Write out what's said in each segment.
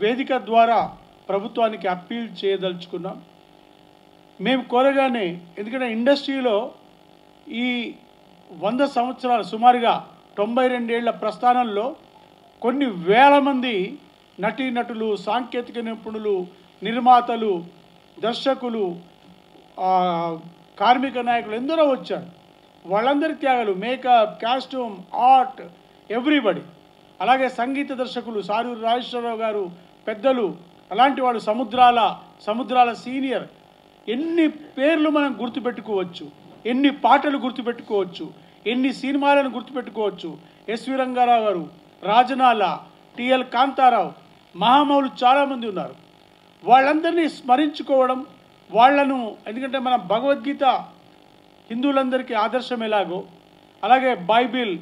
వేదిక ద్వారా ప్రభుత్వానికి అప్పీల్ చేయదలుచుకున్నాం. మేము కోరగానే, ఎందుకంటే ఇండస్ట్రీలో ఈ 100 సంవత్సరాలు సుమారుగా 92 ఏళ్ల ప్రస్థానంలో కొన్ని వేల మంది నటీనటులు, సాంకేతిక నిపుణులు, నిర్మాతలు, దర్శకులు, కార్మిక నాయకులు ఎందరో వచ్చారు. వాళ్ళందరి త్యాగాలు, మేకప్, కాస్ట్యూమ్, ఆర్ట్, ఎవ్రీబడి. అలాగే సంగీత దర్శకులు సారూరి రాజేశ్వరరావు గారు, పెద్దలు, అలాంటి వాళ్ళు, సముద్రాల సీనియర్. ఎన్ని పేర్లు మనం గుర్తుపెట్టుకోవచ్చు, ఎన్ని పాటలు గుర్తుపెట్టుకోవచ్చు, ఎన్ని సినిమాలను గుర్తుపెట్టుకోవచ్చు. ఎస్వి రంగారావు గారు, రాజనాల, టిఎల్ కాంతారావు, మహామౌలు చాలామంది ఉన్నారు. వాళ్ళందరినీ స్మరించుకోవడం, వాళ్లను, ఎందుకంటే మన భగవద్గీత హిందువులందరికీ ఆదర్శం ఎలాగో, అలాగే బైబిల్,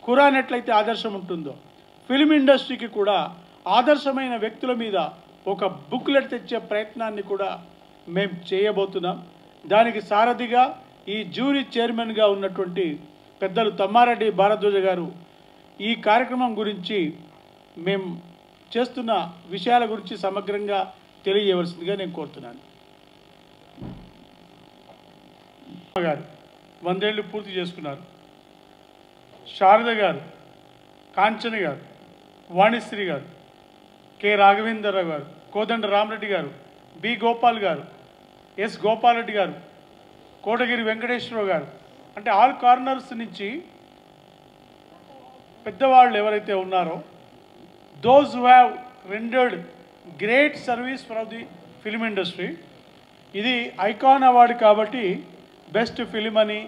ఖురాన్ ఎట్లయితే ఆదర్శం ఉంటుందో, ఫిల్మ్ ఇండస్ట్రీకి కూడా ఆదర్శమైన వ్యక్తుల మీద ఒక బుక్లెట్ తెచ్చే ప్రయత్నాన్ని కూడా మేము చేయబోతున్నాం. దానికి సారథిగా ఈ జ్యూరీ చైర్మన్గా ఉన్నటువంటి పెద్దలు తమ్మారెడ్డి భారద్వాజ గారు ఈ కార్యక్రమం గురించి, మేము చేస్తున్న విషయాల గురించి సమగ్రంగా తెలియజేయవలసిందిగా నేను కోరుతున్నాను. గారు 100 ఏళ్ళు పూర్తి చేసుకున్నారు. శారద గారు, కాంచన గారు, వాణిశ్రీ గారు, కె రాఘవేంద్రరావు గారు, కోదండ రామరెడ్డి గారు, బి గోపాల్ గారు, ఎస్ గోపాలరెడ్డి గారు, కోటగిరి వెంకటేశ్వరరావు గారు, అంటే ఆల్ కార్నర్స్ నుంచి పెద్దవాళ్ళు ఎవరైతే ఉన్నారో, those who have rendered great service for the film industry. ఇది ఐకాన్ అవార్డు కాబట్టి బెస్ట్ ఫిలిం అని,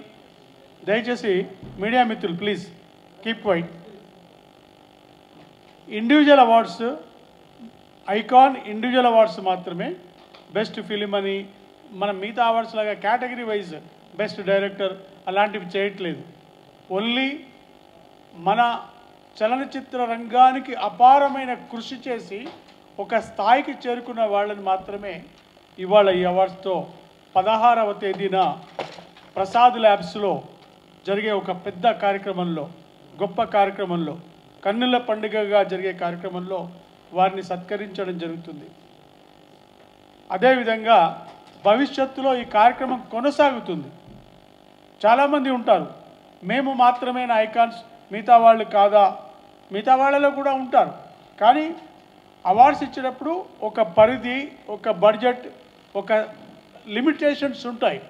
దయచేసి మీడియా మిత్రులు please keep quiet. Individual awards, icon individual awards మాత్రమే బెస్ట్ ఫిలిం అని, మనం మిగతా అవార్డ్స్ లాగా కేటగిరీ వైజ్ బెస్ట్ డైరెక్టర్ అలాంటివి చేయట్లేదు. ఓన్లీ మన చలనచిత్ర రంగానికి అపారమైన కృషి చేసి ఒక స్థాయికి చేరుకున్న వాళ్ళని మాత్రమే ఇవాళ ఈ అవార్డ్స్తో 16వ తేదీన ప్రసాద్ ల్యాబ్స్లో జరిగే ఒక పెద్ద కార్యక్రమంలో, గొప్ప కార్యక్రమంలో, కన్నుల పండుగగా జరిగే కార్యక్రమంలో వారిని సత్కరించడం జరుగుతుంది. అదేవిధంగా భవిష్యత్తులో ఈ కార్యక్రమం కొనసాగుతుంది. చాలామంది ఉంటారు, మేము మాత్రమే ఐకాన్స్, మిగతా వాళ్ళు కాదా? మిగతా వాళ్ళలో కూడా ఉంటారు. కానీ అవార్డ్స్ ఇచ్చేటప్పుడు ఒక పరిధి, ఒక బడ్జెట్, ఒక లిమిటేషన్స్ ఉంటాయి.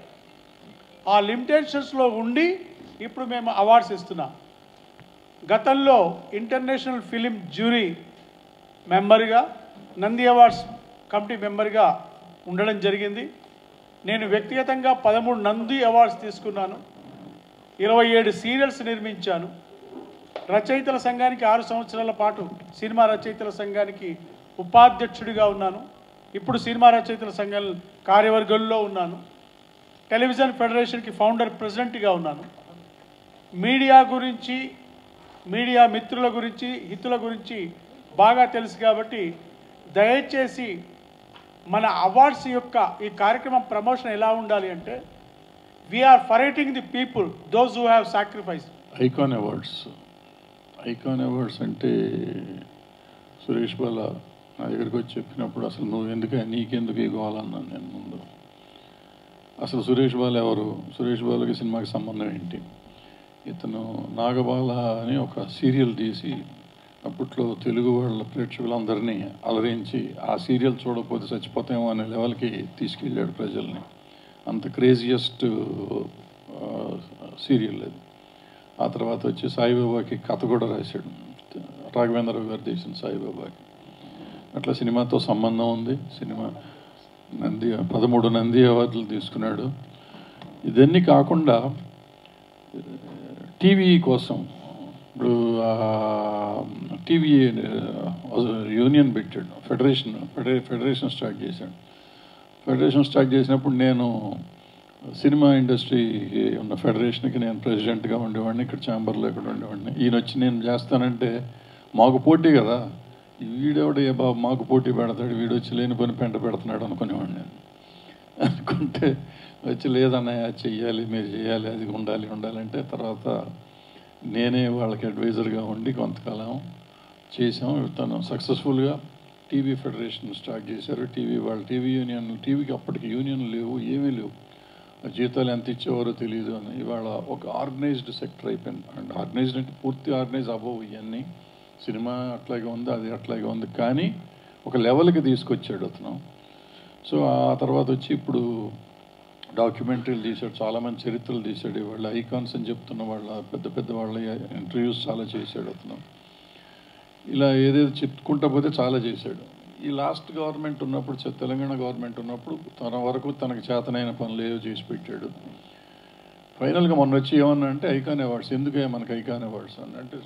ఆ లిమిటేషన్స్లో ఉండి ఇప్పుడు మేము అవార్డ్స్ ఇస్తున్నాం. గతంలో ఇంటర్నేషనల్ ఫిలిం జ్యూరీ మెంబర్గా, నంది అవార్డ్స్ కమిటీ మెంబర్గా ఉండడం జరిగింది. నేను వ్యక్తిగతంగా 13 నంది అవార్డ్స్ తీసుకున్నాను, 27 సీరియల్స్ నిర్మించాను. రచయితల సంఘానికి 6 సంవత్సరాల పాటు సినిమా రచయితల సంఘానికి ఉపాధ్యక్షుడిగా ఉన్నాను. ఇప్పుడు సినిమా రచయితల సంఘం కార్యవర్గంలో ఉన్నాను. టెలివిజన్ ఫెడరేషన్కి ఫౌండర్ ప్రెసిడెంట్గా ఉన్నాను. మీడియా గురించి, మీడియా మిత్రుల గురించి, హితుల గురించి బాగా తెలుసు కాబట్టి దయచేసి మన అవార్డ్స్ యొక్క ఈ కార్యక్రమం ప్రమోషన్ ఎలా ఉండాలి అంటే, we are forgetting the people, those who have sacrifice. Icon awards అంటే సురేష్ బాల నా దగ్గరికి వచ్చి చెప్పినప్పుడు అసలు నువ్వు నీకెందుకు ఇవ్వాలన్నాను నేను ముందు. అసలు సురేష్ బాల ఎవరు, సురేష్ బాలకి సినిమాకి సంబంధం ఏంటి? ఇతను నాగబాల అని ఒక సీరియల్ తీసి అప్పట్లో తెలుగు వాళ్ళ ప్రేక్షకులందరినీ అలరించి ఆ సీరియల్ చూడకపోతే చచ్చిపోతామో అనే లెవెల్కి తీసుకెళ్ళాడు ప్రజల్ని. అంత క్రేజియస్ట్ సీరియల్ అది. ఆ తర్వాత వచ్చి సాయిబాబాకి కథ కూడా రాశాడు, రాఘవేంద్రరావు గారు తీసిన సాయిబాబాకి. అట్లా సినిమాతో సంబంధం ఉంది. సినిమా 13 నంది అవార్డులు తీసుకున్నాడు. ఇదన్నీ కాకుండా టీవీ కోసం ఇప్పుడు టీవీ యూనియన్ పెట్టాడు, ఫెడరేషన్ స్టార్ట్ చేశాడు. ఫెడరేషన్ స్టార్ట్ చేసినప్పుడు నేను సినిమా ఇండస్ట్రీకి ఉన్న ఫెడరేషన్కి నేను ప్రెసిడెంట్గా ఉండేవాడిని, ఇక్కడ ఛాంబర్లో ఇక్కడ ఉండేవాడిని. ఈయన వచ్చి నేను చేస్తానంటే మాకు పోటీ కదా, వీడెవడ ఏ బాబు మాకు పోటీ పెడతాడు, వీడు వచ్చి లేని పని పెంట పెడుతున్నాడు అనుకునేవాడిని నేను. అనుకుంటే వచ్చి లేదన్నయ్య చెయ్యాలి, మీరు చేయాలి, అది ఉండాలంటే తర్వాత నేనే వాళ్ళకి అడ్వైజర్గా ఉండి కొంతకాలం చేసాం. తను సక్సెస్ఫుల్గా టీవీ ఫెడరేషన్ స్టార్ట్ చేశారు. టీవీ యూనియన్, టీవీకి అప్పటికి యూనియన్ లేవు, ఏమీ లేవు. జీతాలు ఎంత ఇచ్చేవారో తెలియదు అని. ఇవాళ ఒక ఆర్గనైజ్డ్ సెక్టర్ అయిపోయింది. అండ్ ఆర్గనైజ్డ్ అంటే పూర్తి ఆర్గనైజ్ అవ్వవు ఇవన్నీ. సినిమా అట్లాగే ఉంది, అది అట్లాగే ఉంది, కానీ ఒక లెవెల్కి తీసుకొచ్చాడు అతను. సో ఆ తర్వాత వచ్చి ఇప్పుడు డాక్యుమెంటరీలు తీశాడు, చాలామంది చరిత్రలు తీశాడు. వాళ్ళ ఐకాన్స్ అని చెప్తున్న వాళ్ళ పెద్ద పెద్ద వాళ్ళ ఇంటర్వ్యూస్ చాలా చేశాడు అతను. ఇలా ఏదేదో చెప్పుకుంటా పోతే చాలా చేశాడు. ఈ లాస్ట్ గవర్నమెంట్ ఉన్నప్పుడు, తెలంగాణ గవర్నమెంట్ ఉన్నప్పుడు తన వరకు తనకు చేతనైన పనులు ఏవో చేసి పెట్టాడు. ఫైనల్గా మొన్న వచ్చి ఏమన్నా అంటే ఐకాన్ అవార్డ్స్, ఎందుకే మనకు ఐకాన్ అవార్డ్స్ అని అంటే,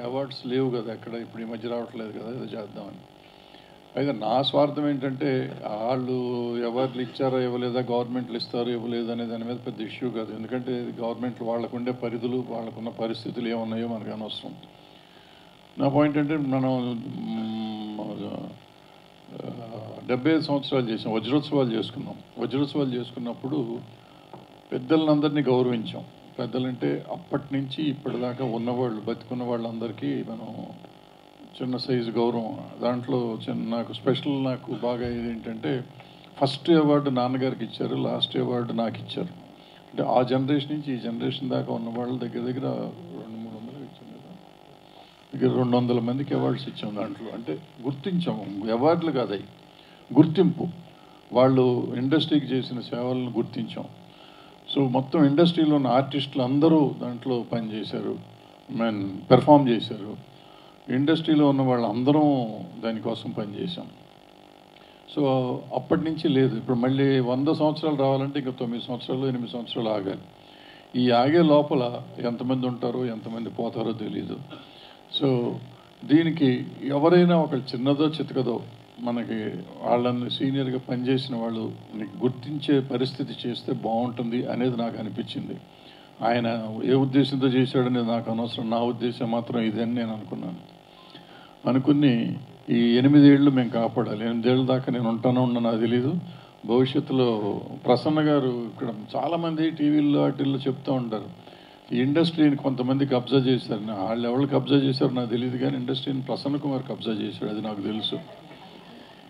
అవార్డ్స్ లేవు కదా ఎక్కడ, ఇప్పుడు ఈ మధ్య రావట్లేదు కదా, ఏదో చేద్దామని. అయితే నా స్వార్థం ఏంటంటే వాళ్ళు అవార్డులు ఇచ్చారో ఇవ్వలేదా, గవర్నమెంట్లు ఇస్తారో ఇవ్వలేదు అనే దాని మీద పెద్ద ఇష్యూ కాదు. ఎందుకంటే గవర్నమెంట్లు వాళ్ళకుండే పరిధులు, వాళ్ళకున్న పరిస్థితులు ఏమున్నాయో మనకు అనవసరం. నా పాయింట్ అంటే మనం 75 సంవత్సరాలు చేసాం, వజ్రోత్సవాలు చేసుకున్నాం. వజ్రోత్సవాలు చేసుకున్నప్పుడు పెద్దలందరినీ గౌరవించాం. పెద్దలంటే అప్పటి నుంచి ఇప్పటిదాకా ఉన్నవాళ్ళు, బతికున్న వాళ్ళందరికీ మనం చిన్న సైజు గౌరవం. దాంట్లో నాకు స్పెషల్, నాకు బాగా ఏంటంటే ఫస్ట్ అవార్డు నాన్నగారికి ఇచ్చారు, లాస్ట్ అవార్డు నాకు ఇచ్చారు. అంటే ఆ జనరేషన్ నుంచి ఈ జనరేషన్ దాకా ఉన్న వాళ్ళ దగ్గర 200-300 ఇచ్చాం కదా, దగ్గర 200 మందికి అవార్డ్స్ ఇచ్చాం. దాంట్లో అంటే గుర్తించాము, అవార్డులు కాదు అవి, గుర్తింపు. వాళ్ళు ఇండస్ట్రీకి చేసిన సేవలను గుర్తించాం. సో మొత్తం ఇండస్ట్రీలో ఉన్న ఆర్టిస్టులు అందరూ దాంట్లో పనిచేశారు, పెర్ఫామ్ చేశారు. ఇండస్ట్రీలో ఉన్న వాళ్ళందరం దానికోసం పనిచేసాం. సో అప్పటి నుంచి లేదు. ఇప్పుడు మళ్ళీ 100 సంవత్సరాలు రావాలంటే ఇంకా 9 సంవత్సరాలు 8 సంవత్సరాలు ఆగాలి. ఈ ఆగే లోపల ఎంతమంది ఉంటారో ఎంతమంది పోతారో తెలీదు. సో దీనికి ఎవరైనా ఒక చిన్నదో చితకదో మనకి వాళ్ళని సీనియర్గా పనిచేసిన వాళ్ళు గుర్తించే పరిస్థితి చేస్తే బాగుంటుంది అనేది నాకు అనిపించింది. ఆయన ఏ ఉద్దేశంతో చేశాడనేది నాకు అనవసరం, నా ఉద్దేశం మాత్రం ఇదని నేను అనుకుని ఈ 8 ఏళ్ళు మేము కాపాడాలి. 8 ఏళ్ళ దాకా నేను ఉంటానో నాకు తెలీదు. భవిష్యత్తులో ప్రసన్న గారు ఇక్కడ చాలామంది టీవీల్లో వాటిల్లో చెప్తూ ఉంటారు, ఈ ఇండస్ట్రీని కొంతమంది కబ్జా చేశారు. వాళ్ళు ఎవరు కబ్జా చేశారో నాకు తెలియదు, కానీ ఇండస్ట్రీని ప్రసన్న కుమార్ కబ్జా చేశాడు, అది నాకు తెలుసు.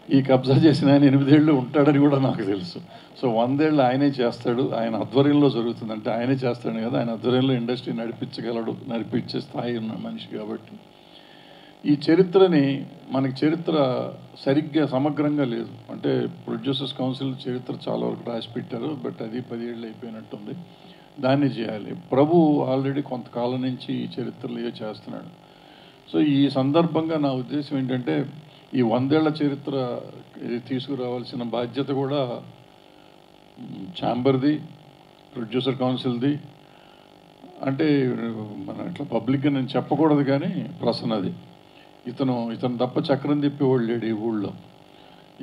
ఈ కబ్జా చేసిన ఆయన 8 ఏళ్ళు ఉంటాడని కూడా నాకు తెలుసు. సో 100 ఏళ్ళు ఆయనే చేస్తాడు, ఆయన ఆధ్వర్యంలో జరుగుతుంది. అంటే ఆయనే చేస్తాడు కదా, ఆయన ఆధ్వర్యంలో ఇండస్ట్రీ నడిపించగలడు, నడిపించే స్థాయి ఉన్న మనిషి. కాబట్టి ఈ చరిత్రని, మనకి చరిత్ర సరిగ్గా సమగ్రంగా లేదు. అంటే ప్రొడ్యూసర్స్ కౌన్సిల్ చరిత్ర చాలా వరకు రాసి పెట్టారు, బట్ అది 10 ఏళ్ళు అయిపోయినట్టుంది. దాన్ని చేయాలి. ప్రభు ఆల్రెడీ కొంతకాలం నుంచి ఈ చరిత్రలు చేస్తున్నాడు. సో ఈ సందర్భంగా నా ఉద్దేశం ఏంటంటే, ఈ 100 ఏళ్ల చరిత్ర తీసుకురావాల్సిన బాధ్యత కూడా ఛాంబర్ది, ప్రొడ్యూసర్ కౌన్సిల్ది. అంటే మన ఇట్లా పబ్లిక్గా నేను చెప్పకూడదు, కానీ ప్రసన్నది. ఇతను తప్ప చక్రం తిప్పేవాళ్ళు లేడు ఈ ఊళ్ళో,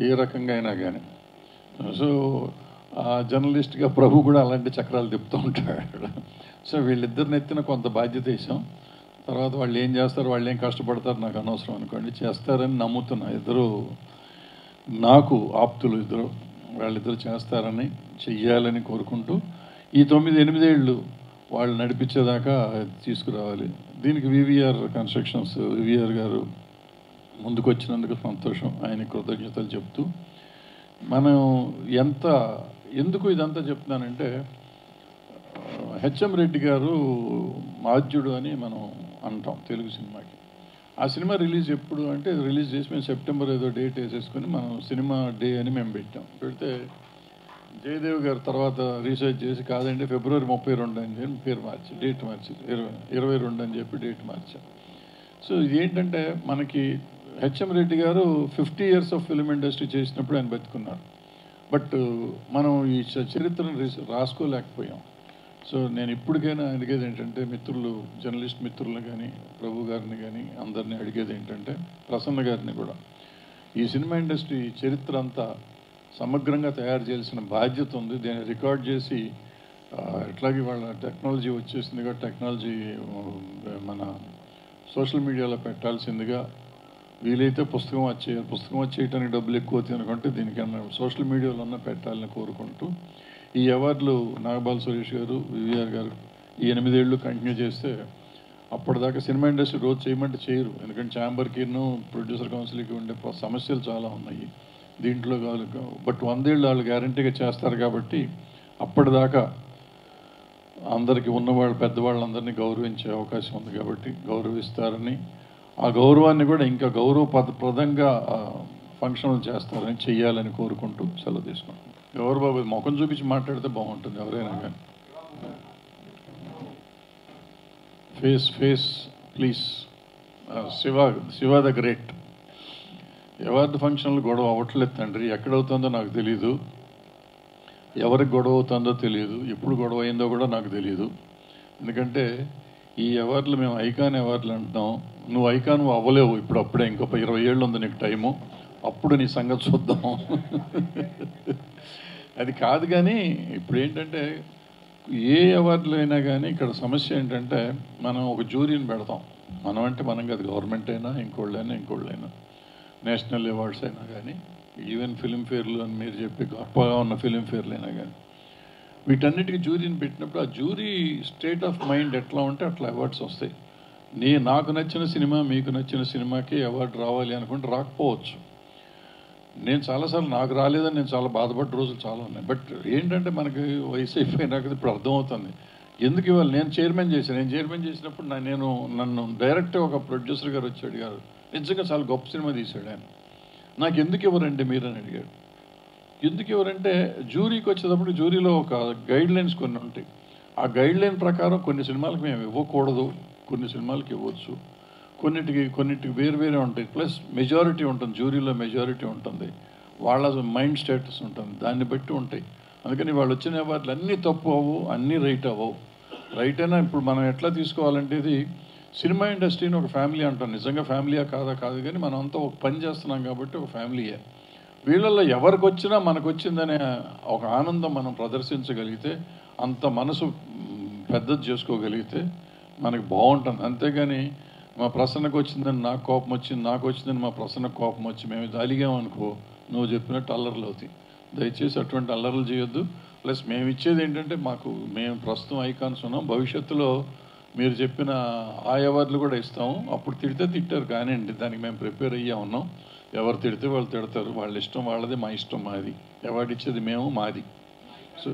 ఏ రకంగా అయినా కానీ. సో జర్నలిస్ట్గా ప్రభు కూడా అలాంటి చక్రాలు తిప్పుతూ ఉంటాడు. సో వీళ్ళిద్దరిని ఎత్తిన కొంత బాధ్యత వేసాం. తర్వాత వాళ్ళు ఏం చేస్తారు, వాళ్ళు ఏం కష్టపడతారు నాకు అనవసరం అనుకోండి, చేస్తారని నమ్ముతున్నా. ఇద్దరు నాకు ఆప్తులు, వాళ్ళిద్దరు చేస్తారని, చెయ్యాలని కోరుకుంటూ ఈ 9-8 ఏళ్ళు వాళ్ళు నడిపించేదాకా తీసుకురావాలి. దీనికి వివిఆర్ కన్స్ట్రక్షన్స్, వివిఆర్ గారు ముందుకు వచ్చినందుకు సంతోషం, ఆయన కృతజ్ఞతలు చెప్తూ, మనం ఎందుకు ఇదంతా చెప్తున్నానంటే, హెచ్ఎం రెడ్డి గారు మాధ్యుడు అని మనం అంటాం తెలుగు సినిమాకి. ఆ సినిమా రిలీజ్ ఎప్పుడు అంటే, రిలీజ్ చేసి మేము సెప్టెంబర్ ఏదో డేట్ వేసేసుకొని మనం సినిమా డే అని మేము పెడితే జయదేవ్ గారు తర్వాత రీసెర్చ్ చేసి కాదండి ఫిబ్రవరి 32 అని చెప్పి పేరు మార్చి, డేట్ మార్చి 22 అని చెప్పి డేట్ మార్చాం. సో ఇదేంటంటే, మనకి హెచ్ఎం రెడ్డి గారు 50 years ఆఫ్ ఫిల్మ్ ఇండస్ట్రీ చేసినప్పుడు ఆయన బతుకున్నారు. బట్ మనం ఈ చరిత్రను రాసుకోలేకపోయాం. సో నేను ఇప్పటికైనా అడిగేది ఏంటంటే, మిత్రులు, జర్నలిస్ట్ మిత్రులను కానీ, ప్రభు గారిని కానీ అందరినీ అడిగేది ఏంటంటే, ప్రసన్న గారిని కూడా, ఈ సినిమా ఇండస్ట్రీ చరిత్ర అంతా సమగ్రంగా తయారు చేయాల్సిన బాధ్యత ఉంది. దీన్ని రికార్డ్ చేసి ఎట్లాగే వాళ్ళ టెక్నాలజీ వచ్చేసిందిగా, టెక్నాలజీ మన సోషల్ మీడియాలో పెట్టాల్సిందిగా, వీలైతే పుస్తకం వచ్చేయటానికి డబ్బులు ఎక్కువ అవుతాయి అనుకుంటే దీనికన్నా సోషల్ మీడియాలో పెట్టాలని కోరుకుంటూ, ఈ అవార్డులు నాగబాల సురేష్ గారు, వివిఆర్ గారు ఈ 8 ఏళ్ళు కంటిన్యూ చేస్తే అప్పటిదాకా సినిమా ఇండస్ట్రీ రోజు చేయమంటే చేయరు, ఎందుకంటే ఛాంబర్కిను ప్రొడ్యూసర్ కౌన్సిల్కి ఉండే సమస్యలు చాలా ఉన్నాయి దీంట్లో. బట్ 100 ఏళ్ళు వాళ్ళు గ్యారంటీగా చేస్తారు కాబట్టి అప్పటిదాకా అందరికీ ఉన్నవాళ్ళు పెద్దవాళ్ళందరినీ గౌరవించే అవకాశం ఉంది కాబట్టి గౌరవిస్తారని, ఆ గౌరవాన్ని కూడా ఇంకా గౌరవప్రదంగా ఫంక్షన్లు చేస్తారని, చెయ్యాలని కోరుకుంటూ సెలవు తీసుకుంటాం. ఎవరు బాబు ముఖం చూపించి మాట్లాడితే బాగుంటుంది ఎవరైనా కానీ. Face please. Shiva the great. Award ఫంక్షన్లు గొడవ అవ్వట్లేదు తండ్రి, ఎక్కడవుతుందో నాకు తెలీదు, ఎవరికి గొడవ అవుతుందో తెలియదు, ఎప్పుడు గొడవ అయిందో కూడా నాకు తెలియదు. ఎందుకంటే ఈ అవార్డులు మేము ఐకాన్ అవార్డులు అంటున్నాం, నువ్వు ఐకాన్ అవ్వలేవు ఇప్పుడు, అప్పుడే ఇంకో 20 ఏళ్ళు ఉంది నీకు టైము, అప్పుడు నీ సంగతి చూద్దాం. అది కాదు. కానీ ఇప్పుడు ఏంటంటే ఏ అవార్డులు అయినా కానీ ఇక్కడ సమస్య ఏంటంటే మనం ఒక జ్యూరీని పెడతాం. మనం అంటే మనం కాదు, గవర్నమెంట్ అయినా ఇంకోళ్ళైనా నేషనల్ అవార్డ్స్ అయినా కానీ, ఈవెన్ ఫిలింఫేర్లు అని మీరు చెప్పి గొప్పగా ఉన్న ఫిలింఫేర్లు అయినా కానీ, వీటన్నిటికీ జ్యూరీని పెట్టినప్పుడు ఆ జ్యూరీ స్టేట్ ఆఫ్ మైండ్ ఎట్లా ఉంటే అట్లా అవార్డ్స్ వస్తాయి. నాకు నచ్చిన సినిమా మీకు నచ్చిన సినిమాకి అవార్డు రావాలి అనుకుంటే రాకపోవచ్చు. నేను చాలాసార్లు నాకు రాలేదని నేను చాలా బాధపడ్డ రోజులు చాలా ఉన్నాయి. బట్ ఏంటంటే మనకి వయసు అయిపోయినాక ఇప్పుడు అర్థమవుతుంది ఎందుకు ఇవ్వాలి. నేను చైర్మన్ చేసినప్పుడు నన్ను డైరెక్ట్గా ఒక ప్రొడ్యూసర్ గారు వచ్చి అడిగారు, నిజంగా చాలా గొప్ప సినిమా తీశాడు ఆయన, నాకు ఎందుకు ఇవ్వరండి మీరు అని అడిగాడు. ఎందుకు ఇవ్వరంటే జ్యూరీకి వచ్చేటప్పుడు జ్యూరీలో ఒక గైడ్ లైన్స్ కొన్ని ఉంటాయి. ఆ గైడ్ లైన్ ప్రకారం కొన్ని సినిమాలకు మేము ఇవ్వకూడదు, కొన్ని సినిమాలకు ఇవ్వచ్చు, కొన్నిటికి వేరే ఉంటాయి. ప్లస్ మెజారిటీ ఉంటుంది, జ్యూరీలో మెజారిటీ ఉంటుంది, వాళ్ళ మైండ్ స్టేటస్ ఉంటుంది, దాన్ని బట్టి ఉంటాయి. అందుకని వాళ్ళు వచ్చిన అవార్డులు అన్నీ తప్పు అవ్వవు, అన్నీ రైట్ అవ్వవు. రైట్ అయినా ఇప్పుడు మనం ఎట్లా తీసుకోవాలంటే ఇది సినిమా ఇండస్ట్రీని ఒక ఫ్యామిలీ అంటాం. నిజంగా ఫ్యామిలీయా కాదు కానీ మనం అంతా ఒక పని చేస్తున్నాం కాబట్టి ఒక ఫ్యామిలీయే. వీళ్ళల్లో ఎవరికి వచ్చినా మనకు వచ్చిందనే ఒక ఆనందం మనం ప్రదర్శించగలిగితే, అంత మనసు పెద్దది చేసుకోగలిగితే మనకి బాగుంటుంది. అంతేగాని మా ప్రసన్నకు వచ్చిందని నాకు కోపం వచ్చింది, నాకు వచ్చిందని మా ప్రసన్నకు కోపం వచ్చి మేము అలిగామనుకో నువ్వు చెప్పినట్టు అల్లర్లు అవుతాయి. దయచేసి అటువంటి అల్లర్లు చేయొద్దు. ప్లస్ మేము ఇచ్చేది ఏంటంటే మేము ప్రస్తుతం ఐకాన్స్ ఉన్నాం, భవిష్యత్తులో మీరు చెప్పిన ఆ అవార్డులు కూడా ఇస్తాము. అప్పుడు తిట్టారు కానివ్వండి, దానికి మేము ప్రిపేర్ అయ్యా ఉన్నాం. ఎవరు తిడితే వాళ్ళు తిడతారు, వాళ్ళ ఇష్టం వాళ్ళది, మా ఇష్టం మాది. అవార్డు ఇచ్చేది మేము, మాది. సో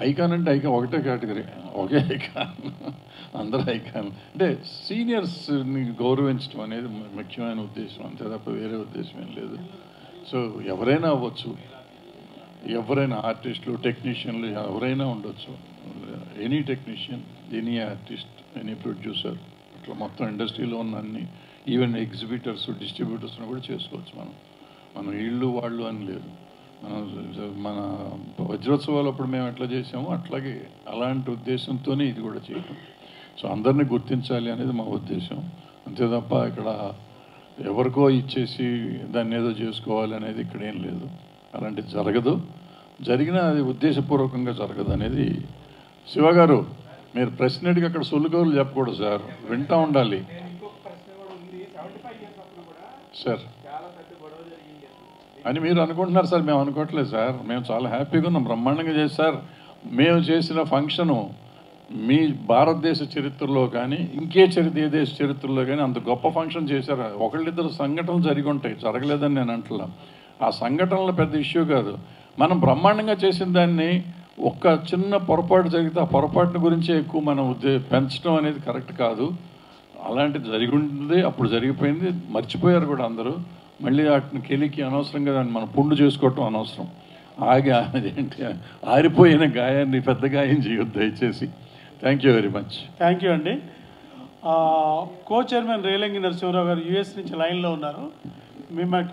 ఐకాన్ అంటే ఐకాన్ ఒకటే కేటగిరీ, ఒకే ఐకాన్, అందరూ ఐకాన్. అంటే సీనియర్స్ని గౌరవించడం అనేది ముఖ్యమైన ఉద్దేశం, అంతే తప్ప వేరే ఉద్దేశం ఏం లేదు. సో ఎవరైనా అవ్వచ్చు, ఎవరైనా ఆర్టిస్టులు, టెక్నీషియన్లు ఎవరైనా ఉండొచ్చు. Any technician, any artist, any producer, అట్లా మొత్తం ఇండస్ట్రీలో ఉన్న అన్ని, ఈవెన్ ఎగ్జిబిటర్స్, డిస్ట్రిబ్యూటర్స్ని కూడా చేసుకోవచ్చు. మనం వీళ్ళు వాళ్ళు అని లేదు. మన వజ్రోత్సవాలు అప్పుడు మేము ఎట్లా చేసామో అట్లాగే అలాంటి ఉద్దేశంతోనే ఇది కూడా చేయటం. సో అందరినీ గుర్తించాలి అనేది మా ఉద్దేశం, అంతే తప్ప ఇక్కడ ఎవరికో ఇచ్చేసి దాన్ని ఏదో చేసుకోవాలి అనేది ఇక్కడ ఏం లేదు. అలాంటిది జరగదు, జరిగినా అది ఉద్దేశపూర్వకంగా జరగదు అనేది. శివగారు మీరు ప్రశ్న అడిగి అక్కడ సొల్లుగోలు చెప్పకూడదు సార్, వింటూ ఉండాలి సార్ అని మీరు అనుకుంటున్నారు సార్. మేము అనుకోవట్లేదు సార్, మేము చాలా హ్యాపీగా ఉన్నాం, బ్రహ్మాండంగా చేసి సార్. మేము చేసిన ఫంక్షను మీ భారతదేశ చరిత్రలో కానీ ఏ దేశ చరిత్రలో కానీ అంత గొప్ప ఫంక్షన్ చేశారు. ఒకళ్ళిద్దరు సంఘటనలు జరిగి ఉంటాయి, జరగలేదని నేను అంటున్నా. ఆ సంఘటనలు పెద్ద ఇష్యూ కాదు. మనం బ్రహ్మాండంగా చేసిన దాన్ని ఒక్క చిన్న పొరపాటు జరిగితే ఆ పొరపాటుని గురించే ఎక్కువ మనం పెంచడం అనేది కరెక్ట్ కాదు. అలాంటిది జరిగి ఉంటుంది, అప్పుడు జరిగిపోయింది, మర్చిపోయారు కూడా అందరూ. మళ్ళీ వాటిని కెలికి అనవసరంగా దాన్ని మనం పుండు చేసుకోవటం అనవసరం. అదేంటి ఆరిపోయిన గాయాన్ని పెద్ద గాయం చేయొద్దు దయచేసి. Thank you very much. Thank you అండి. కో చైర్మన్ రేలంగి నరసింహరావు గారు యుఎస్ నుంచి లైన్లో ఉన్నారు,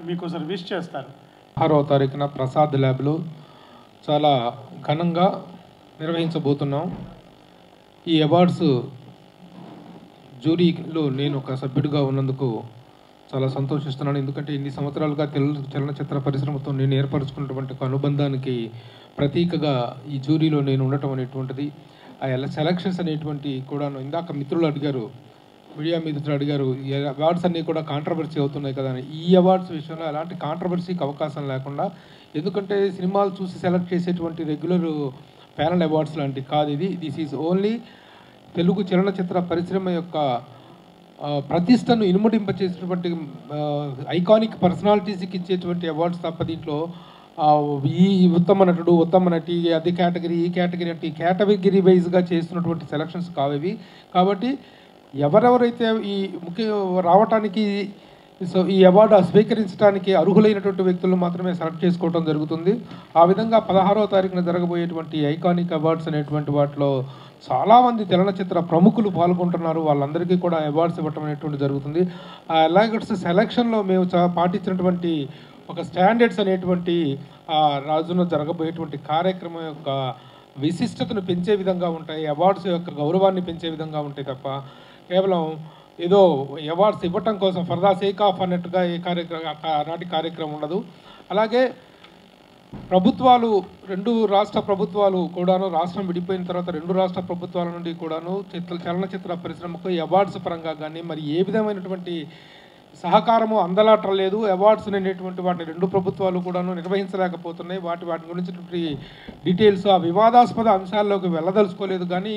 మీకోసారి విష్ చేస్తారు. 6వ తారీఖున ప్రసాద్ ల్యాబ్లో చాలా ఘనంగా నిర్వహించబోతున్నాం. ఈ అవార్డ్స్ జ్యూరీలో నేను ఒక సభ్యుడిగా ఉన్నందుకు చాలా సంతోషిస్తున్నాను. ఎందుకంటే ఇన్ని సంవత్సరాలుగా చలనచిత్ర పరిశ్రమతో నేను ఏర్పరచుకున్నటువంటి ఒక అనుబంధానికి ప్రతీకగా ఈ జ్యూరీలో నేను ఉండటం అనేటువంటిది. ఆ సెలక్షన్స్ అనేటువంటి కూడాను ఇందాక మిత్రులు అడిగారు, మీడియా మిత్రులు అడిగారు, ఈ అవార్డ్స్ అన్నీ కూడా కాంట్రవర్సీ అవుతున్నాయి కదా అని. ఈ అవార్డ్స్ విషయంలో ఎలాంటి కాంట్రవర్సీకి అవకాశం లేకుండా, ఎందుకంటే సినిమాలు చూసి సెలెక్ట్ చేసేటువంటి రెగ్యులర్ ప్యానల్ అవార్డ్స్ లాంటివి కాదు ఇది. దిస్ ఈజ్ ఓన్లీ తెలుగు చలనచిత్ర పరిశ్రమ యొక్క ప్రతిష్టను ఇనుమడింపచేసినటువంటి ఐకానిక్ పర్సనాలిటీస్కి ఇచ్చేటువంటి అవార్డ్స్ తప్ప దీంట్లో ఈ ఉత్తమ నటుడు, ఉత్తమ నటి, అది కేటగిరీ, ఈ కేటగిరీ అంటే ఈ కేటగిరీ వైజ్గా చేస్తున్నటువంటి సెలక్షన్స్ కావేవి. కాబట్టి ఎవరెవరైతే ఈ రావటానికి ఈ అవార్డు స్వీకరించడానికి అర్హులైనటువంటి వ్యక్తులను మాత్రమే సెలెక్ట్ చేసుకోవడం జరుగుతుంది. ఆ విధంగా 16వ తారీఖున జరగబోయేటువంటి ఐకానిక్ అవార్డ్స్ అనేటువంటి వాటిలో చాలామంది చలనచిత్ర ప్రముఖులు పాల్గొంటున్నారు. వాళ్ళందరికీ కూడా అవార్డ్స్ ఇవ్వటం అనేటువంటి జరుగుతుంది. ఆ అవార్డ్స్ సెలక్షన్లో మేము పాటించినటువంటి ఒక స్టాండర్డ్స్ అనేటువంటి రాజున జరగబోయేటువంటి కార్యక్రమం యొక్క విశిష్టతను పెంచే విధంగా ఉంటాయి, అవార్డ్స్ యొక్క గౌరవాన్ని పెంచే విధంగా ఉంటాయి తప్ప కేవలం ఏదో అవార్డ్స్ ఇవ్వటం కోసం ఫర్ ద సేక్ ఆఫ్ అన్నట్టుగా ఈ నాటి కార్యక్రమం ఉండదు. అలాగే ప్రభుత్వాలు, 2 రాష్ట్ర ప్రభుత్వాలు కూడాను, రాష్ట్రం విడిపోయిన తర్వాత 2 రాష్ట్ర ప్రభుత్వాల నుండి కూడాను చలనచిత్ర పరిశ్రమకు అవార్డ్స్ పరంగా కానీ మరి ఏ విధమైనటువంటి సహకారము అందలాటలేదు. అవార్డ్స్ అనేటువంటి వాటిని 2 ప్రభుత్వాలు కూడాను నిర్వహించలేకపోతున్నాయి. వాటి గురించి డీటెయిల్స్ ఆ వివాదాస్పద అంశాల్లోకి వెళ్ళదలుచుకోలేదు. కానీ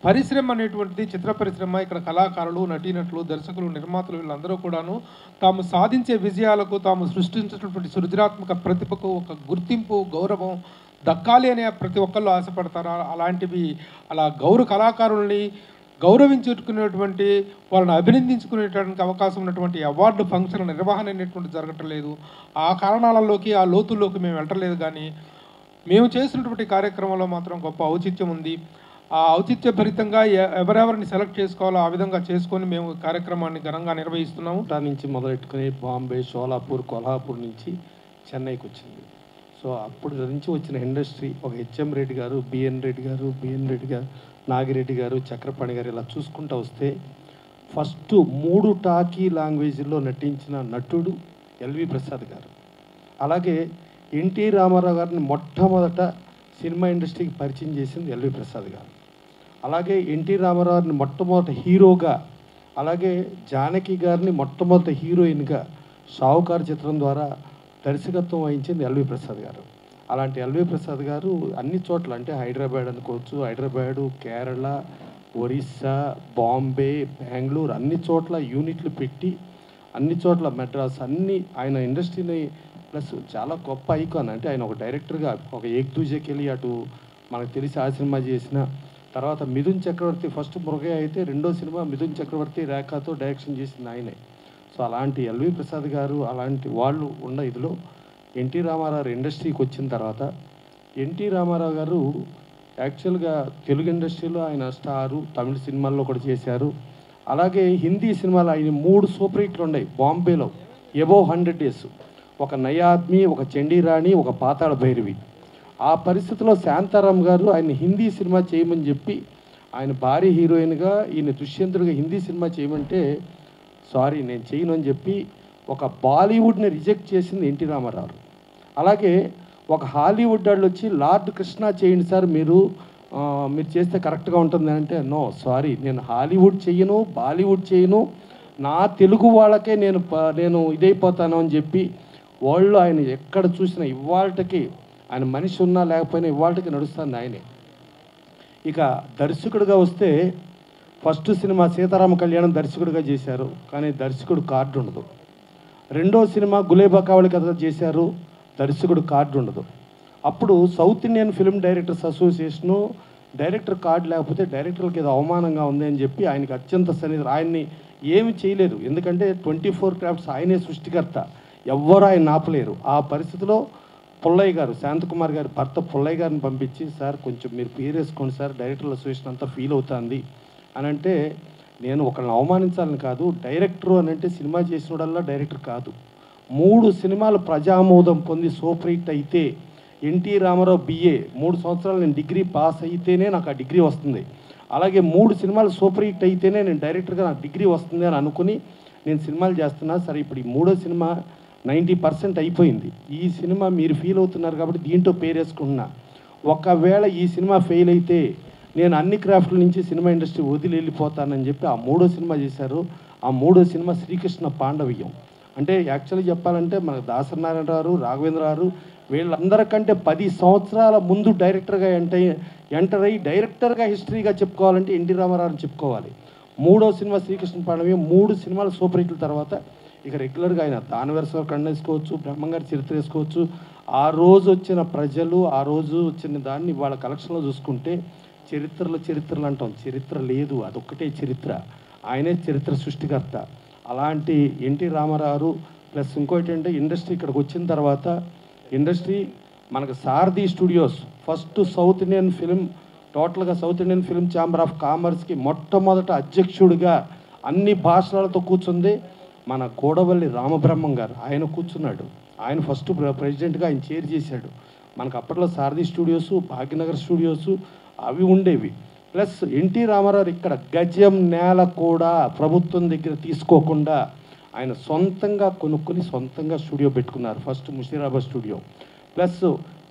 పరిశ్రమ అనేటువంటిది, చిత్ర పరిశ్రమ, ఇక్కడ కళాకారులు, నటీనటులు, దర్శకులు, నిర్మాతలు వీళ్ళందరూ కూడాను తాము సాధించే విజయాలకు, తాము సృష్టించినటువంటి సృజనాత్మక ప్రతిభకు ఒక గుర్తింపు, గౌరవం దక్కాలి అనే ప్రతి ఒక్కళ్ళు ఆశపడతారు. అలాంటివి అలా కళాకారుల్ని గౌరవించుకునేటువంటి, వాళ్ళని అభినందించుకునేటువంటి అవకాశం ఉన్నటువంటి అవార్డు ఫంక్షన్ నిర్వహణ అనేటువంటి జరగటం లేదు. ఆ కారణాలలోకి, ఆ లోతుల్లోకి మేము వెళ్ళలేదు. కానీ మేము చేసినటువంటి కార్యక్రమంలో మాత్రం గొప్ప ఔచిత్యం ఉంది. ఆ ఔచిత్యభరితంగా ఎవరెవరిని సెలెక్ట్ చేసుకోవాలో ఆ విధంగా చేసుకొని మేము కార్యక్రమాన్ని ఘనంగా నిర్వహిస్తున్నాము. నుంచి మొదలెట్టుకుని బాంబే, షోలాపూర్, కొల్హాపూర్ నుంచి చెన్నైకి వచ్చింది. సో అప్పుడు నుంచి వచ్చిన ఇండస్ట్రీ ఒక హెచ్ఎం రెడ్డి గారు, బిఎన్ రెడ్డి గారు, నాగిరెడ్డి గారు, చక్రపాణి గారు ఇలా చూసుకుంటూ వస్తే ఫస్ట్ 3 టాకీ లాంగ్వేజ్లో నటించిన నటుడు ఎల్వి ప్రసాద్ గారు. అలాగే ఎన్టీ రామారావు గారిని మొట్టమొదట సినిమా ఇండస్ట్రీకి పరిచయం చేసింది ఎల్వి ప్రసాద్ గారు. అలాగే ఎన్టీ రామారావుని మొట్టమొదట హీరోగా, అలాగే జానకి గారిని మొట్టమొదట హీరోయిన్గా షావుకారు చిత్రం ద్వారా దర్శకత్వం వహించింది ఎల్వి ప్రసాద్ గారు. అలాంటి ఎల్వి ప్రసాద్ గారు అన్ని చోట్ల, అంటే హైదరాబాద్ అనుకోవచ్చు, హైదరాబాదు, కేరళ, ఒరిస్సా, బాంబే, బెంగళూరు అన్ని చోట్ల యూనిట్లు పెట్టి, అన్ని చోట్ల మెడ్రాస్ అన్ని ఆయన ఇండస్ట్రీని ప్లస్ చాలా గొప్ప ఐకాన్. అంటే ఆయన ఒక డైరెక్టర్గా ఒక ఏక్ దూజేకెళ్ళి అటు మనకు తెలిసి ఆ సినిమా చేసిన తర్వాత మిథున్ చక్రవర్తి ఫస్ట్ మురుగయ్య అయితే, 2వ సినిమా మిథున్ చక్రవర్తి రేఖతో డైరెక్షన్ చేసింది ఆయనే. సో అలాంటి ఎల్వి ప్రసాద్ గారు అలాంటి వాళ్ళు ఉన్న ఇదిలో ఎన్టీ రామారావు ఇండస్ట్రీకి వచ్చిన తర్వాత ఎన్టీ రామారావు గారు యాక్చువల్గా తెలుగు ఇండస్ట్రీలో ఆయన స్టారు, తమిళ సినిమాల్లో కూడా చేశారు. అలాగే హిందీ సినిమాలు ఆయన 3 సూపర్ హిట్లు ఉన్నాయి బాంబేలో, అబోవ్ 100 డేస్, ఒక నయాద్మి, ఒక చండీరాణి, ఒక పాతాళ భైరవి. ఆ పరిస్థితిలో శాంతారాం గారు ఆయన హిందీ సినిమా చేయమని చెప్పి, ఆయన భారీ హీరోయిన్గా ఈయన దుష్యంతుడిగా హిందీ సినిమా చేయమంటే సారీ నేను చేయను అని చెప్పి ఒక బాలీవుడ్ని రిజెక్ట్ చేసింది ఎన్టీ రామారావు. అలాగే ఒక హాలీవుడ్ వాళ్ళు వచ్చి లార్డ్ కృష్ణ చేయండి సార్, మీరు చేస్తే కరెక్ట్గా ఉంటుంది అంటే, నో సారీ నేను హాలీవుడ్ చేయను, బాలీవుడ్ చేయను, నా తెలుగు వాళ్ళకే నేను ఇదైపోతాను అని చెప్పి వాళ్ళు ఆయన ఎక్కడ చూసినా ఇవాళకి ఆయన మనిషి ఉన్నా లేకపోయినా ఇవాళకి నడుస్తుంది ఆయనే. ఇక దర్శకుడిగా వస్తే ఫస్ట్ సినిమా సీతారామ కళ్యాణం దర్శకుడిగా చేశారు, కానీ దర్శకుడు కార్డు ఉండదు. 2వ సినిమా గులేబా కావళి కథ చేశారు, దర్శకుడు కార్డు ఉండదు. అప్పుడు south Indian film directors association director card లేకపోతే డైరెక్టర్కి ఏదో అవమానంగా ఉంది అని చెప్పి ఆయనకి అత్యంత సన్నిధి, ఆయన్ని ఏమి చేయలేరు, ఎందుకంటే 24 క్రాఫ్ట్స్ ఆయనే సృష్టికర్త, ఎవ్వరూ ఆయన ఆపలేరు. ఆ పరిస్థితిలో పుల్లయ్య గారు, శాంతకుమార్ గారి భర్త పుల్లయ్య గారిని పంపించి, సార్ కొంచెం మీరు పేరు వేసుకోండి సార్, డైరెక్టర్ల అసోసియేషన్ అంతా ఫీల్ అవుతుంది అని అంటే, నేను ఒకళ్ళని అవమానించాలని కాదు, డైరెక్టరు అని అంటే సినిమా చేసినోడల్లా డైరెక్టర్ కాదు. 3 సినిమాలు ప్రజామోదం పొంది సూపర్ హిట్ అయితే, ఎన్టీ రామారావు BA 3 సంవత్సరాలు నేను డిగ్రీ పాస్ అయితేనే నాకు ఆ డిగ్రీ వస్తుంది, అలాగే 3 సినిమాలు సూపర్ హిట్ అయితేనే నేను డైరెక్టర్గా నాకు డిగ్రీ వస్తుంది అని అనుకుని నేను సినిమాలు చేస్తున్నా. సరే ఇప్పుడు ఈ 3వ సినిమా 90% అయిపోయింది, ఈ సినిమా మీరు ఫీల్ అవుతున్నారు కాబట్టి దీంట్లో పేరు వేసుకుంటున్నా, ఒకవేళ ఈ సినిమా ఫెయిల్ అయితే నేను అన్ని క్రాఫ్ట్ల నుంచి సినిమా ఇండస్ట్రీ వదిలి వెళ్ళిపోతానని చెప్పి ఆ 3వ సినిమా చేశారు. ఆ 3వ సినిమా శ్రీకృష్ణ పాండవీయం. అంటే యాక్చువల్గా చెప్పాలంటే మనకు దాసరి నారాయణ గారు, రాఘవేంద్ర గారు, వీళ్ళందరికంటే 10 సంవత్సరాల ముందు డైరెక్టర్గా ఎంటర్ అయ్యి డైరెక్టర్గా హిస్టరీగా చెప్పుకోవాలంటే ఎన్టీ రామారావుని చెప్పుకోవాలి. 3వ సినిమా శ్రీకృష్ణ పాండవి, 3 సినిమాలు సూపర్ హిట్ల తర్వాత ఇక రెగ్యులర్గా ఆయన దానవరస కన్ను వేసుకోవచ్చు, బ్రహ్మంగారి చరిత్ర వేసుకోవచ్చు. ఆ రోజు వచ్చిన ప్రజలు, ఆ రోజు వచ్చిన దాన్ని వాళ్ళ కలెక్షన్లో చూసుకుంటే చరిత్రలు అంటాం, చరిత్ర లేదు, అదొక్కటే చరిత్ర. ఆయనే చరిత్ర సృష్టికర్త. అలాంటి ఎన్టీ రామారావు ప్లస్ ఇంకోటి అంటే ఇండస్ట్రీ ఇక్కడికి వచ్చిన తర్వాత ఇండస్ట్రీ మనకు Sarathi studios first south Indian film, టోటల్గా south Indian film chamber of కామర్స్కి మొట్టమొదట అధ్యక్షుడిగా అన్ని భాషలతో కూర్చుంది మన కోడవల్లి రామబ్రహ్మం గారు. ఆయన కూర్చున్నాడు, ఆయన ఫస్ట్ ప్రెసిడెంట్గా ఆయన చైర్ చేశాడు. మనకు అప్పట్లో సారథి స్టూడియోస్, భాగ్యనగర్ స్టూడియోస్ అవి ఉండేవి. ప్లస్ ఎన్టీ రామారావు ఇక్కడ గజం నేల కూడా ప్రభుత్వం దగ్గర తీసుకోకుండా ఆయన సొంతంగా కొనుక్కొని సొంతంగా స్టూడియో పెట్టుకున్నారు, ఫస్ట్ ముషీరాబాద్ స్టూడియో. ప్లస్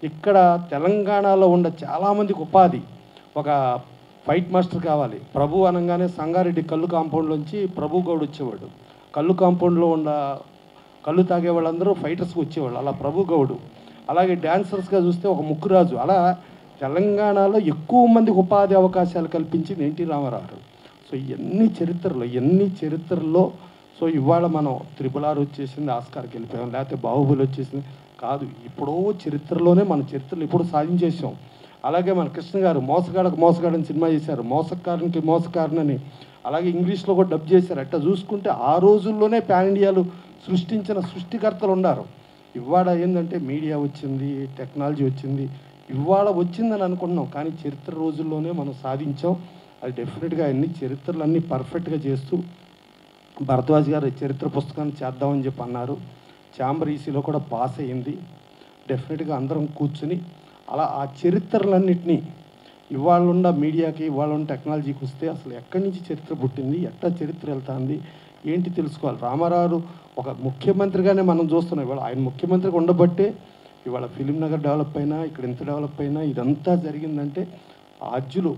ఇక్కడ తెలంగాణలో ఉన్న చాలామందికి ఉపాధి, ఒక ఫైట్ మాస్టర్ కావాలి, ప్రభు అనగానే సంగారెడ్డి కళ్ళు కాంపౌండ్లోంచి ప్రభు గౌడ్ వచ్చేవాడు. కళ్ళు కాంపౌండ్లో ఉన్న కళ్ళు తాగే వాళ్ళందరూ ఫైటర్స్కి వచ్చేవాళ్ళు, అలా ప్రభు గౌడు. అలాగే డ్యాన్సర్స్గా చూస్తే ఒక ముక్కురాజు. అలా తెలంగాణలో ఎక్కువ మందికి ఉపాధి అవకాశాలు కల్పించింది ఎన్టీ రామారావు. సో ఎన్ని చరిత్రల్లో సో ఇవాళ మనం త్రిపుల్ R వచ్చేసింది, ఆస్కార్కి వెళ్ళిపోయాం, లేకపోతే బాహుబలి వచ్చేసింది కాదు, ఇప్పుడో చరిత్రలోనే మన చరిత్రలు ఇప్పుడు సాధించేసాం. అలాగే మన కృష్ణ గారు మోసగాడని సినిమా చేశారు, మోసకారనని. అలాగే ఇంగ్లీష్లో కూడా డబ్ చేశారు. అట్లా చూసుకుంటే ఆ రోజుల్లోనే పాన్ ఇండియాలు సృష్టించిన సృష్టికర్తలు ఉన్నారు. ఇవాళ ఏంటంటే మీడియా వచ్చింది, టెక్నాలజీ వచ్చింది, ఇవాళ వచ్చిందని అనుకుంటున్నాం, కానీ చరిత్ర రోజుల్లోనే మనం సాధించాం. అది డెఫినెట్గా అన్ని చరిత్రలు అన్నీ పర్ఫెక్ట్గా చేస్తూ భరద్వాజ్ గారు చరిత్ర పుస్తకాన్ని చేద్దామని చెప్పి అన్నారు. ఛాంబర్ ఈసీలో కూడా పాస్ అయ్యింది. డెఫినెట్గా అందరం కూర్చుని అలా ఆ చరిత్రలన్నింటినీ ఇవాళ ఉన్న మీడియాకి, ఇవాళ ఉన్న టెక్నాలజీకి వస్తే అసలు ఎక్కడి నుంచి చరిత్ర పుట్టింది, ఎట్లా చరిత్ర వెళ్తుంది ఏంటి తెలుసుకోవాలి. రామారావు ఒక ముఖ్యమంత్రిగానే మనం చూస్తున్నాం. ఇవాళ ఆయన ముఖ్యమంత్రిగా ఉండబట్టే ఇవాళ ఫిలిం నగర్ డెవలప్ అయినా, ఇక్కడ ఎంత డెవలప్ అయినా, ఇదంతా జరిగిందంటే ఆద్యులు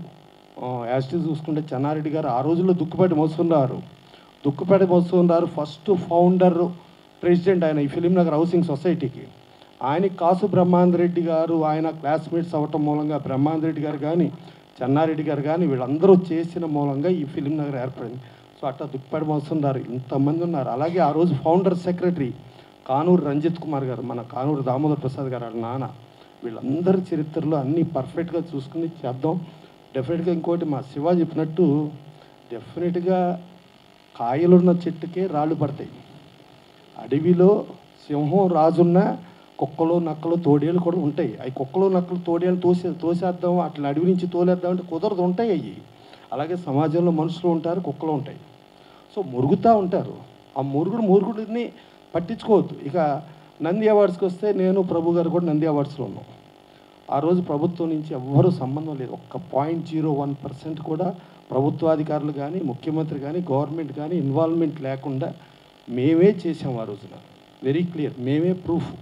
యాస్టిల్ చూసుకుంటే చెన్నారెడ్డి గారు ఆ రోజుల్లో దుక్కుపాటి మోసుకున్నారు. ఫస్ట్ ఫౌండర్ ప్రెసిడెంట్ ఆయన ఈ ఫిలిం నగర్ హౌసింగ్ సొసైటీకి. ఆయన కాసు బ్రహ్మాందరెడ్డి గారు ఆయన క్లాస్మేట్స్ అవ్వటం మూలంగా బ్రహ్మాందరెడ్డి గారు కానీ చెన్నారెడ్డి గారు కానీ వీళ్ళందరూ చేసిన మూలంగా ఈ ఫిలిం నగర్ ఏర్పడింది. సో అట్లా దుక్కుపాటి మోస్తున్నారు, ఇంతమంది ఉన్నారు. అలాగే ఆ రోజు ఫౌండర్ సెక్రటరీ కానూరు రంజిత్ కుమార్ గారు, మన కానూరు దామోదర్ ప్రసాద్ గారు వాళ్ళ నాన్న. వీళ్ళందరి చరిత్రలో అన్నీ పర్ఫెక్ట్గా చూసుకుని చేద్దాం. డెఫినెట్గా ఇంకోటి మా శివ చెప్పినట్టు డెఫినెట్గా కాయలున్న చెట్టుకే రాళ్ళు పడతాయి. అడవిలో సింహం రాజున్న కుక్కలు నక్కలు తోడేళ్ళు కూడా ఉంటాయి. అవి కుక్కలు నక్కలు తోడేళ్ళు తోసేద్దాం, అట్లా అడవి నుంచి తోలేద్దాం అంటే కుదరదు, ఉంటాయి అవి. అలాగే సమాజంలో మనుషులు ఉంటారు, కుక్కలు ఉంటాయి. సో మురుగుతూ ఉంటారు. ఆ మురుగుడిని పట్టించుకోవద్దు. ఇక నంది అవార్డ్స్కి వస్తే నేను ప్రభు గారు కూడా నంది అవార్డ్స్లో ఉన్నాం. ఆ రోజు ప్రభుత్వం నుంచి ఎవ్వరూ సంబంధం లేదు, ఒక్క 0.01% కూడా ప్రభుత్వాధికారులు కానీ ముఖ్యమంత్రి కానీ గవర్నమెంట్ కానీ ఇన్వాల్వ్మెంట్ లేకుండా మేమే చేసాం. ఆ రోజున వెరీ క్లియర్, మేమే ప్రూఫ్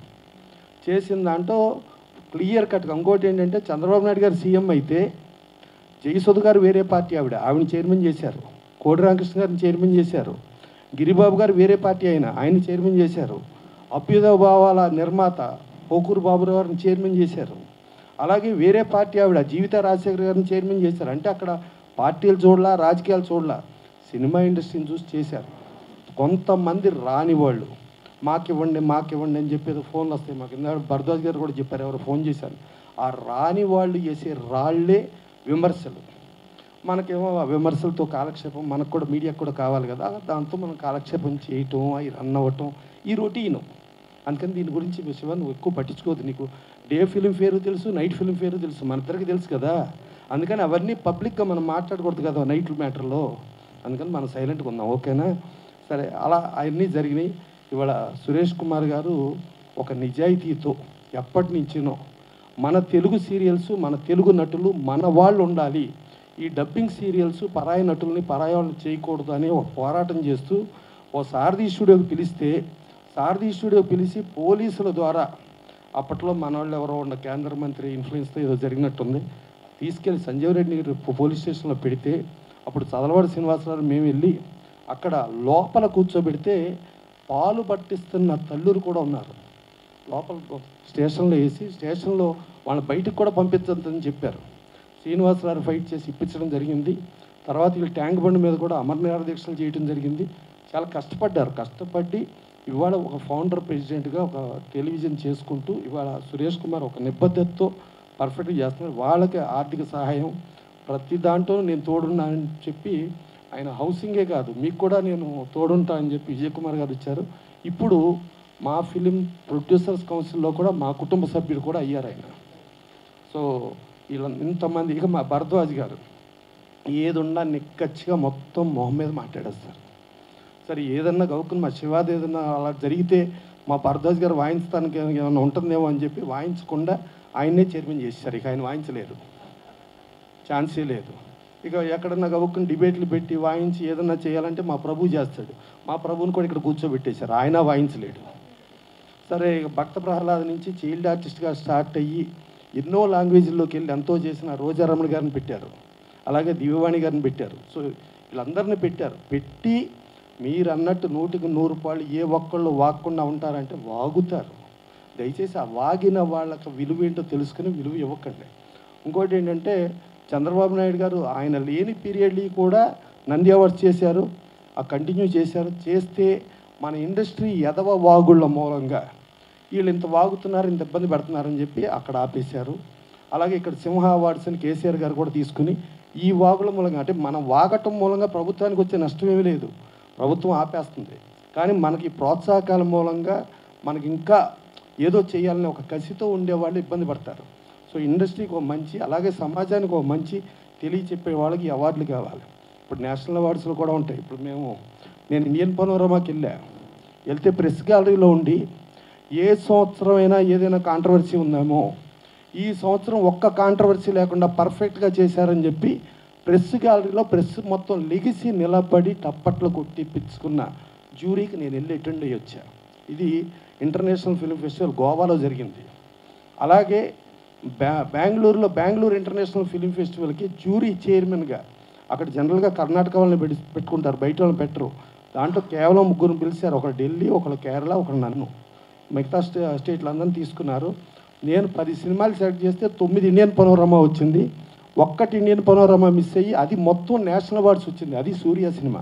చేసిన దాంట్లో క్లియర్ కట్గా. ఇంకోటి ఏంటంటే చంద్రబాబు నాయుడు గారు సీఎం అయితే జయసుధ గారు వేరే పార్టీ, ఆవిడని చైర్మన్ చేశారు. కోడి రామకృష్ణ గారిని చైర్మన్ చేశారు. గిరిబాబు గారు వేరే పార్టీ ఆయన చైర్మన్ చేశారు. అభ్యుదయ భావాల నిర్మాత పోకూరు బాబురావు గారిని చైర్మన్ చేశారు. అలాగే వేరే పార్టీ జీవిత రాజశేఖర్ గారిని చైర్మన్ చేశారు. అంటే అక్కడ పార్టీలు చూడలా, రాజకీయాలు చూడలా, సినిమా ఇండస్ట్రీని చూసి చేశారు. కొంతమంది రాని వాళ్ళు మాకివ్వండి అని చెప్పేది ఫోన్లు వస్తాయి. మాకు ఇందాక భరద్వాజ్ గారు కూడా చెప్పారు, ఎవరు ఫోన్ చేశారు. ఆ రాని వాళ్ళు చేసే రాళ్లే విమర్శలు. మనకేమో ఆ విమర్శలతో కాలక్షేపం, మనకు కూడా మీడియాకు కూడా కావాలి కదా, దాంతో మనం కాలక్షేపం చేయటం, అవి రన్ అవ్వటం ఈ రొటీను. అందుకని దీని గురించి శివ నువ్వు ఎక్కువ పట్టించుకోవద్దు. నీకు డే ఫిలిం ఫేరు తెలుసు, నైట్ ఫిలిం ఫేరు తెలుసు, మన ఇద్దరికి తెలుసు కదా. అందుకని అవన్నీ పబ్లిక్గా మనం మాట్లాడకూడదు కదా నైట్ మ్యాటర్లో. అందుకని మనం సైలెంట్గా ఉందాం, ఓకేనా? సరే, అలా అవన్నీ జరిగినాయి. ఇవాళ సురేష్ కుమార్ గారు ఒక నిజాయితీతో ఎప్పటి నుంచినో మన తెలుగు సీరియల్స్, మన తెలుగు నటులు మన వాళ్ళు ఉండాలి, ఈ డబ్బింగ్ సీరియల్స్ పరాయి నటుల్ని పరాయి వాళ్ళని చేయకూడదు అని ఒక పోరాటం చేస్తూ ఓ సారథి స్టూడియోకి పిలిచి పోలీసుల ద్వారా, అప్పట్లో మన వాళ్ళు ఎవరో ఉన్న కేంద్ర మంత్రి ఇన్ఫ్లుయెన్స్తో ఏదో జరిగినట్టుంది, తీసుకెళ్ళి సంజీవ్ రెడ్డి పోలీస్ స్టేషన్లో పెడితే అప్పుడు చదలవాడి శ్రీనివాసరావు మేము వెళ్ళి అక్కడ లోపల కూర్చోబెడితే పాలు పట్టిస్తున్న తల్లులు కూడా ఉన్నారు. లోపల స్టేషన్లో వేసి స్టేషన్లో వాళ్ళని బయటకు కూడా పంపించద్దని చెప్పారు. శ్రీనివాసరావు ఫైట్ చేసి ఇప్పించడం జరిగింది. తర్వాత వీళ్ళు ట్యాంక్ బండ్ మీద కూడా అమరనిరాహార దీక్షలు చేయడం జరిగింది. చాలా కష్టపడ్డారు. కష్టపడి ఇవాళ ఒక ఫౌండర్ ప్రెసిడెంట్గా ఒక టెలివిజన్ చేసుకుంటూ ఇవాళ సురేష్ కుమార్ ఒక నిబద్ధతతో పర్ఫెక్ట్గా చేస్తున్నారు. వాళ్ళకి ఆర్థిక సహాయం ప్రతి దాంట్లో నేను తోడున్నానని చెప్పి ఆయన హౌసింగే కాదు మీకు కూడా నేను తోడుంటా అని చెప్పి విజయ్ కుమార్ గారు ఇచ్చారు. ఇప్పుడు మా ఫిలిం ప్రొడ్యూసర్స్ కౌన్సిల్లో కూడా మా కుటుంబ సభ్యుడు కూడా అయ్యారు ఆయన. సో ఇలా ఇంతమంది, ఇక మా భరద్వాజ్ గారు ఏది ఉన్నా నిక్కచ్చిగా మొత్తం మొహం మీద మాట్లాడేస్తారు. సరే ఏదన్నా గౌకుని మా శివాది ఏదన్నా అలా జరిగితే మా భరద్వాజ్ గారు వాయించడానికి ఏమైనా ఉంటుందేమో అని చెప్పి వాయించకుండా ఆయన్నే చైర్మన్ చేశారు. ఇక ఆయన వాయించలేరు, ఛాన్సే లేదు. ఇక ఎక్కడన్నా గౌకుని డిబేట్లు పెట్టి వాయించి ఏదన్నా చేయాలంటే మా ప్రభు చేస్తాడు. మా ప్రభుని కూడా ఇక్కడ కూర్చోబెట్టేశారు, ఆయన వాయించలేడు. సరే ఇక భక్త ప్రహ్లాద్ నుంచి చైల్డ్ ఆర్టిస్ట్గా స్టార్ట్ అయ్యి ఎన్నో లాంగ్వేజ్ల్లోకి వెళ్ళి ఎంతో చేసిన రోజారమణ గారిని పెట్టారు, అలాగే దివ్యవాణి గారిని పెట్టారు. సో వీళ్ళందరినీ పెట్టారు. పెట్టి మీరు అన్నట్టు 100కి 100 రూపాయలు ఏ ఒక్కళ్ళు వాగకుండా ఉంటారంటే వాగుతారు. దయచేసి ఆ వాగిన వాళ్ళకి విలువ ఏంటో తెలుసుకుని విలువ ఇవ్వకండి. ఇంకోటి ఏంటంటే చంద్రబాబు నాయుడు గారు ఆయన లేని పీరియడ్లీ కూడా నంది అవార్డ్స్ చేశారు, ఆ కంటిన్యూ చేశారు. చేస్తే మన ఇండస్ట్రీ ఎదవ వాగుళ్ళ మూలంగా వీళ్ళు ఇంత వాగుతున్నారు, ఇంత ఇబ్బంది పెడుతున్నారని చెప్పి అక్కడ ఆపేశారు. అలాగే ఇక్కడ సింహ అవార్డ్స్ అని కేసీఆర్ గారు కూడా తీసుకుని ఈ వాగుల మూలంగా, అంటే మనం వాగటం మూలంగా ప్రభుత్వానికి వచ్చే నష్టం ఏమీ లేదు, ప్రభుత్వం ఆపేస్తుంది. కానీ మనకి ప్రోత్సాహకాల మూలంగా మనకి ఇంకా ఏదో చేయాలని ఒక కసితో ఉండేవాళ్ళు ఇబ్బంది పడతారు. సో ఇండస్ట్రీకి ఒక మంచి, అలాగే సమాజానికి ఒక మంచి తెలియచెప్పే వాళ్ళకి ఈ అవార్డులు కావాలి. ఇప్పుడు నేషనల్ అవార్డ్స్లో కూడా ఉంటాయి. ఇప్పుడు నేను ఇండియన్ పనోరమాకి వెళ్తే ప్రెస్ గ్యాలరీలో ఉండి ఏ సంవత్సరం అయినా ఏదైనా కాంట్రవర్సీ ఉందేమో, ఈ సంవత్సరం ఒక్క కాంట్రవర్సీ లేకుండా పర్ఫెక్ట్గా చేశారని చెప్పి ప్రెస్ గ్యాలరీలో ప్రెస్ మొత్తం లెగిసి నిలబడి టప్పట్లు కొట్టిపించుకున్న జ్యూరీకి నేను వెళ్ళి అటెండ్ అయ్యి వచ్చా. ఇది ఇంటర్నేషనల్ ఫిల్మ్ ఫెస్టివల్ గోవాలో జరిగింది. అలాగే బెంగళూరులో బెంగళూరు ఇంటర్నేషనల్ ఫిల్మ్ ఫెస్టివల్కి జ్యూరీ చైర్మన్గా, అక్కడ జనరల్గా కర్ణాటక వాళ్ళని పెట్టుకుంటారు, బయట వాళ్ళని పెట్టరు. దాంట్లో కేవలం 3 పిలిచారు, ఒకరు ఢిల్లీ, ఒకరు కేరళ, ఒకరు నన్ను. మిగతా స్టేట్లందరినీ తీసుకున్నారు. నేను 10 సినిమాలు సెలెక్ట్ చేస్తే 9 ఇండియన్ పనోరమా వచ్చింది, 1 ఇండియన్ పనోరమా మిస్ అయ్యి అది మొత్తం నేషనల్ అవార్డ్స్ వచ్చింది. అది సూర్య సినిమా,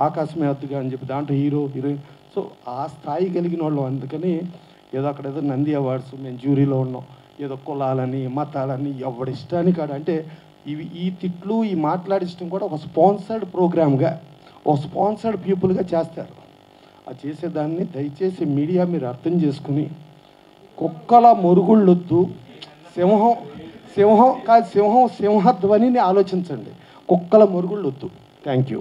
ఆకాశమే అద్దుగా అని చెప్పి దాంట్లో హీరో హీరోయిన్. సో ఆ స్థాయి కలిగిన వాళ్ళు. అందుకని ఏదో అక్కడ ఏదో నంది అవార్డ్స్ మేము జ్యూరీలో ఉన్నాం, ఏదో కులాలని మతాలని ఎవడి ఇష్టాన్ని కాదు. అంటే ఈ తిట్లు ఈ మాట్లాడించడం కూడా ఒక స్పాన్సర్డ్ ప్రోగ్రామ్గా, ఒక స్పాన్సర్డ్ పీపుల్గా చేస్తారు. ఆ చేసేదాన్ని దయచేసి మీడియా మీరు అర్థం చేసుకుని కుక్కల మొరుగుళ్ళొద్దు, సింహధ్వనిని ఆలోచించండి, కుక్కల మొరుగుళ్ళొద్దు. Thank you.